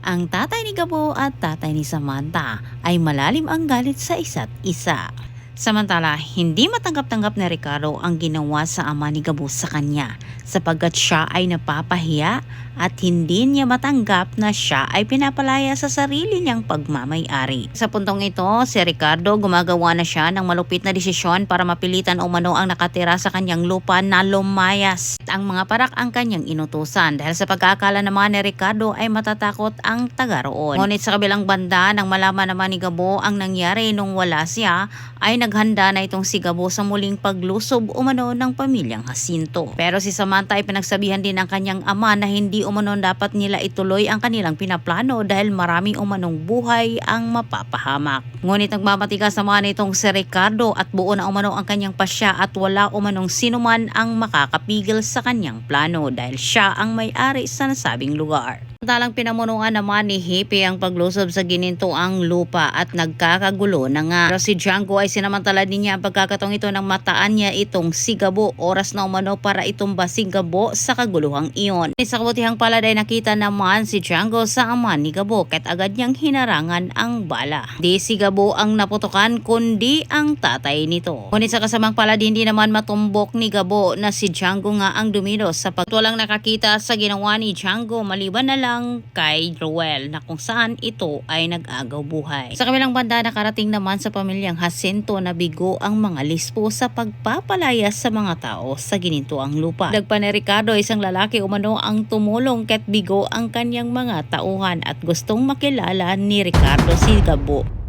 Ang tatay ni Gabo at tatay ni Samantha ay malalim ang galit sa isa't isa. Samantala, hindi matanggap-tanggap na Ricardo ang ginawa sa ama ni Gabo sa kanya sapagkat siya ay napapahiya at hindi niya matanggap na siya ay pinapalaya sa sarili niyang pagmamay-ari. Sa puntong ito, si Ricardo gumagawa na siya ng malupit na desisyon para mapilitan umano ang nakatira sa kanyang lupa na lumayas ang mga parak ang kanyang inutusan dahil sa pagkakala naman ni Ricardo ay matatakot ang taga roon. Ngunit sa kabilang banda, nang malaman naman ni Gabo ang nangyari nung wala siya, ay naghanda na itong si Gabo sa muling paglusob umano ng pamilyang Jacinto. Pero si Samantha ay pinagsabihan din ng kanyang ama na hindi umano dapat nila ituloy ang kanilang pinaplano dahil maraming umanong buhay ang mapapahamak. Ngunit nagmamatigas naman itong si Ricardo at buo na umano ang kanyang pasya at wala umanong sinuman ang makakapigil sa kanyang plano dahil siya ang may-ari sa nasabing lugar. Samantalang pinamunuan naman ni Hippie ang paglusob sa ginintoang lupa at nagkakagulo na nga. Pero si Django ay sinamantala din niya ang pagkakataong ito nang mataan niya itong si Gabo. Oras na umano para itumba si Gabo sa kaguluhang iyon. Sa kabutihang palad ay nakita naman si Django sa ama ni Gabo kahit agad niyang hinarangan ang bala. Di si Gabo ang naputukan kundi ang tatay nito. Ngunit sa kasamang palad hindi naman matumbok ni Gabo na si Django nga ang dumilos sa walang nakakita sa ginawa ni Django maliban na lang kay Roel na kung saan ito ay nag-agaw buhay. Sa kabilang banda, nakarating naman sa pamilyang Jacinto na bigo ang mga lispo sa pagpapalayas sa mga tao sa ginintoang lupa. Dagpa ni Ricardo, isang lalaki umano ang tumulong kahit bigo ang kanyang mga tauhan at gustong makilala ni Ricardo si Gabo.